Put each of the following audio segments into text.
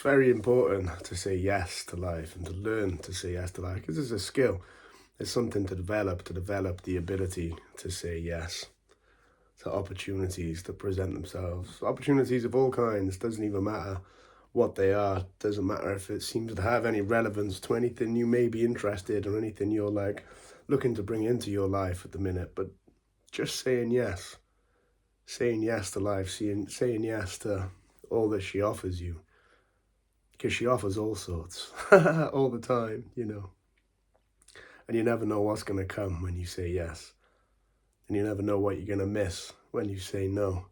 It's very important to say yes to life and to learn to say yes to life because it's a skill. It's something to develop the ability to say yes to opportunities that present themselves. Opportunities of all kinds, doesn't even matter what they are, doesn't matter if it seems to have any relevance to anything you may be interested or anything you're like looking to bring into your life at the minute, but just saying yes to life, saying yes to all that she offers you, because she offers all sorts all the time. And you never know what's going to come when you say yes, and you never know what you're going to miss when you say no.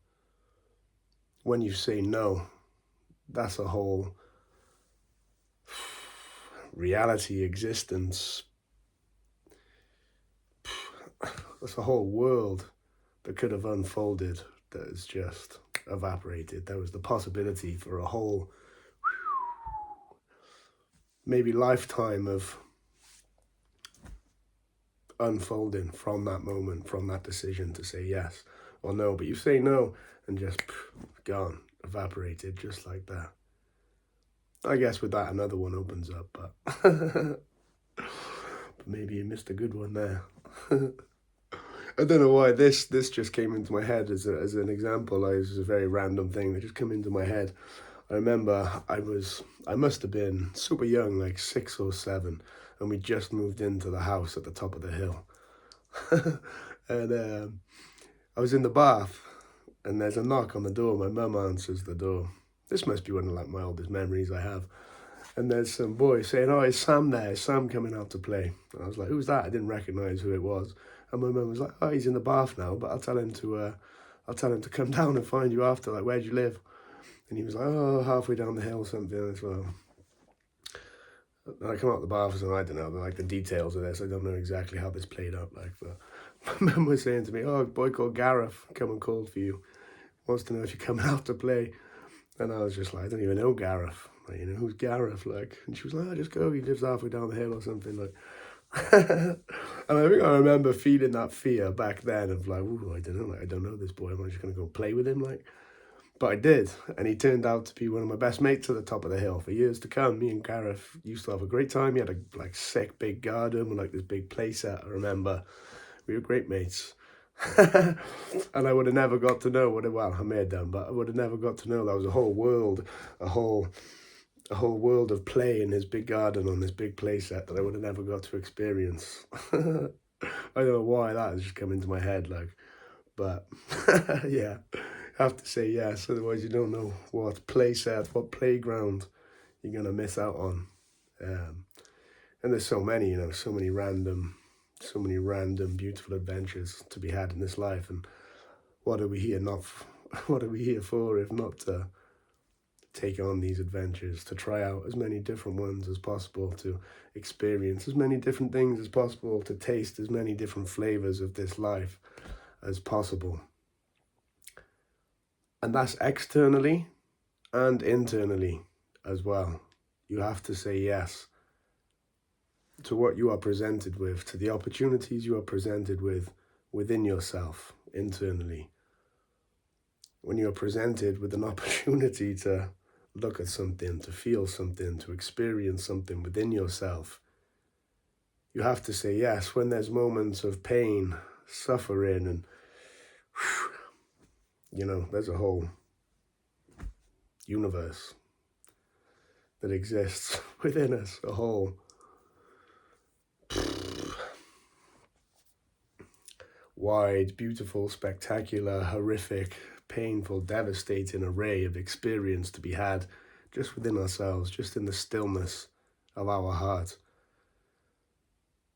When you say no, that's a whole reality existence. That's a whole world that could have unfolded that is just evaporated. There was the possibility for a whole maybe lifetime of unfolding from that moment, from that decision to say yes or no. But you say no and just gone, evaporated just like that. I guess with that another one opens up, but maybe you missed a good one there. I don't know why this just came into my head as an example. It was a very random thing that just came into my head. I remember I must have been super young, like 6 or 7, and we just moved into the house at the top of the hill. And I was in the bath, and there's a knock on the door. My mum answers the door. This must be one of like my oldest memories I have. And there's some boy saying, "Oh, is Sam there? Is Sam coming out to play?" And I was like, "Who's that?" I didn't recognise who it was. And my mum was like, "Oh, he's in the bath now, but I'll tell him to come down and find you after. Like, where do you live?" And he was like, "Oh, halfway down the hill, something as well." And I come out the bath and I don't know, like the details of this. I don't know exactly how this played out. Like, but my mum was saying to me, "Oh, a boy called Gareth come and called for you. Wants to know if you're coming out to play." And I was just like, "I don't even know Gareth. Like, who's Gareth?" Like, and she was like, "Oh, just go. He lives halfway down the hill or something." Like, and I think I remember feeling that fear back then of like, "Ooh, I don't know. Like, I don't know this boy. Am I just gonna go play with him?" Like, but I did, and he turned out to be one of my best mates at the top of the hill for years to come. Me and Gareth used to have a great time. He had a like sick big garden with like this big play set. I remember we were great mates. And I would have never got to know well, I may have done, but I would have never got to know that was a whole world, a whole world of play in his big garden on this big play set that I would have never got to experience. I don't know why that has just come into my head, like, but yeah, I have to say yes, otherwise you don't know what play set, what playground you're gonna miss out on. Um, and there's so many, so many random beautiful adventures to be had in this life. And what are we here not? What are we here for if not to take on these adventures, to try out as many different ones as possible, to experience as many different things as possible, to taste as many different flavors of this life as possible. And that's externally and internally as well. You have to say yes to what you are presented with, to the opportunities you are presented with within yourself, internally. When you're presented with an opportunity to look at something, to feel something, to experience something within yourself, you have to say yes. When there's moments of pain, suffering, and there's a whole universe that exists within us, a whole wide, beautiful, spectacular, horrific, painful, devastating array of experience to be had just within ourselves, just in the stillness of our heart.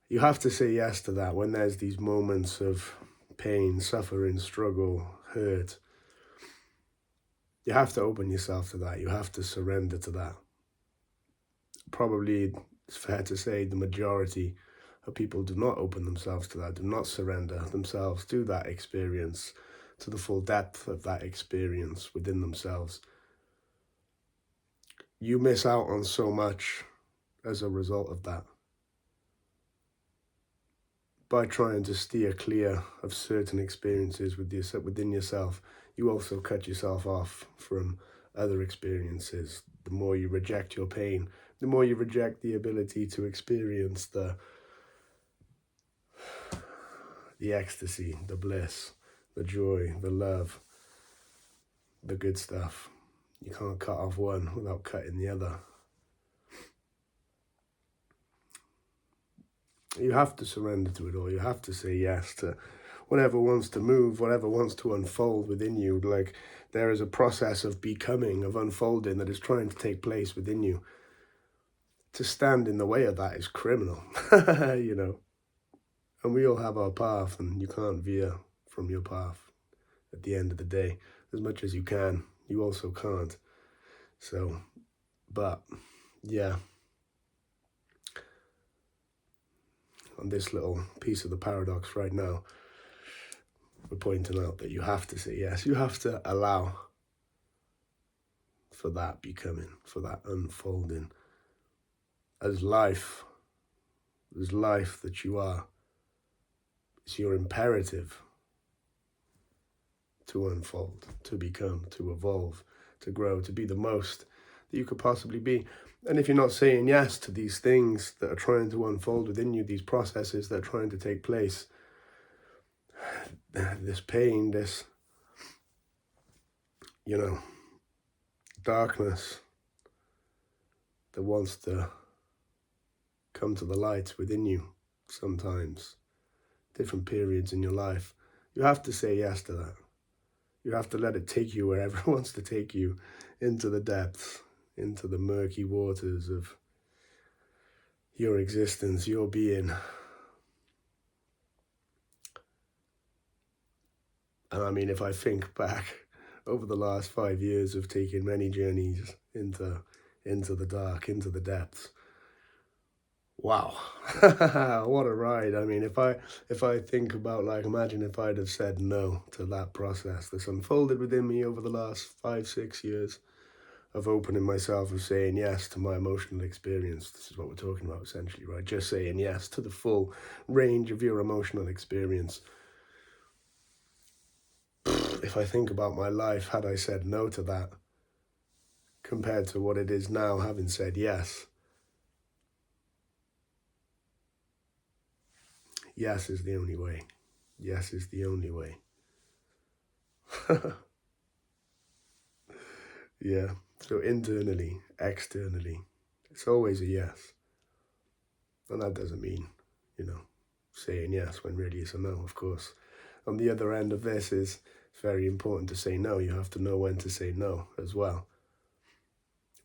You have to say yes to that when there's these moments of pain, suffering, struggle, hurt. You have to open yourself to that. You have to surrender to that. Probably it's fair to say the majority of people do not open themselves to that, do not surrender themselves to that experience, to the full depth of that experience within themselves. You miss out on so much as a result of that. By trying to steer clear of certain experiences within yourself, you also cut yourself off from other experiences. The more you reject your pain, the more you reject the ability to experience the ecstasy, the bliss, the joy, the love, the good stuff. You can't cut off one without cutting the other. You have to surrender to it all. You have to say yes to whatever wants to move, whatever wants to unfold within you. Like, there is a process of becoming, of unfolding that is trying to take place within you. To stand in the way of that is criminal, you know. And we all have our path, and you can't veer from your path at the end of the day. As much as you can, you also can't. So, but, yeah. On this little piece of the paradox right now, we're pointing out that you have to say yes. You have to allow for that becoming, for that unfolding. As life that you are, it's your imperative to unfold, to become, to evolve, to grow, to be the most that you could possibly be. And if you're not saying yes to these things that are trying to unfold within you, these processes that are trying to take place, this pain, this, you know, darkness that wants to come to the light within you sometimes, different periods in your life, you have to say yes to that. You have to let it take you wherever it wants to take you, into the depths, into the murky waters of your existence, your being. And I mean, if I think back over the last 5 years of taking many journeys into the dark, into the depths, wow, what a ride. I mean, if I think about, like, imagine if I'd have said no to that process that's unfolded within me over the last 5-6 years of opening myself, of saying yes to my emotional experience. This is what we're talking about essentially, right? Just saying yes to the full range of your emotional experience. If I think about my life, had I said no to that, compared to what it is now, having said yes, yes is the only way. Yes is the only way. Yeah. So internally, externally, it's always a yes. And that doesn't mean, you know, saying yes when really it's a no, of course. On the other end of this is, it's very important to say no. You have to know when to say no as well.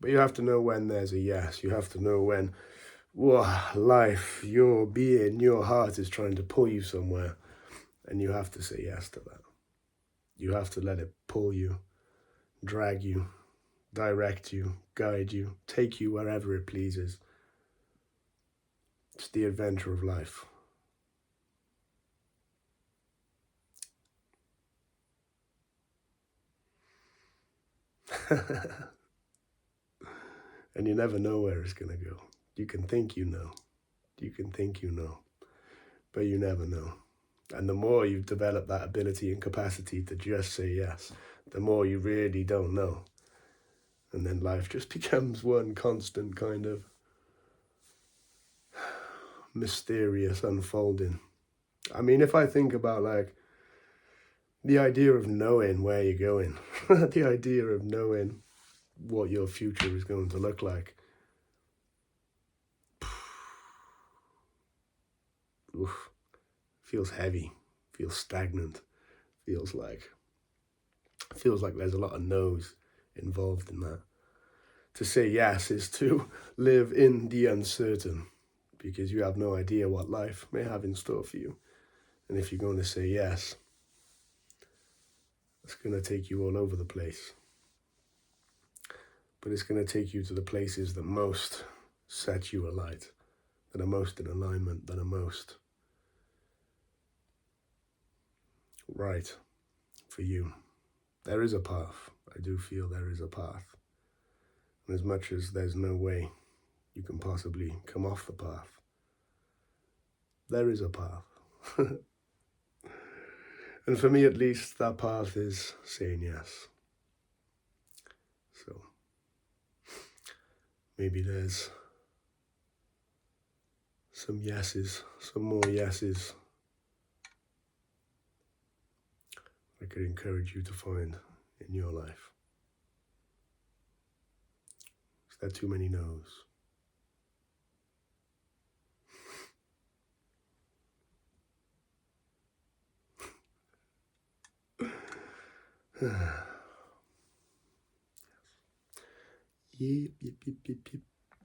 But you have to know when there's a yes. You have to know when, life, your being, your heart is trying to pull you somewhere. And you have to say yes to that. You have to let it pull you, drag you, direct you, guide you, take you wherever it pleases. It's the adventure of life. And you never know where it's going to go. You can think you know. You can think you know. But you never know. And the more you've developed that ability and capacity to just say yes, the more you really don't know. And then life just becomes one constant kind of mysterious unfolding. I mean, if I think about, like, the idea of knowing where you're going, the idea of knowing what your future is going to look like, oof, feels heavy, feels stagnant, feels like there's a lot of no's involved in that. To say yes is to live in the uncertain, because you have no idea what life may have in store for you. And if you're going to say yes, it's going to take you all over the place. But it's going to take you to the places that most set you alight, that are most in alignment, that are most right for you. There is a path. I do feel there is a path. And as much as there's no way you can possibly come off the path, there is a path. And for me, at least, that path is saying yes. maybe there's some yeses, some more yeses I could encourage you to find in your life. Is there too many no's? Yep, yep, yep, yep, yep.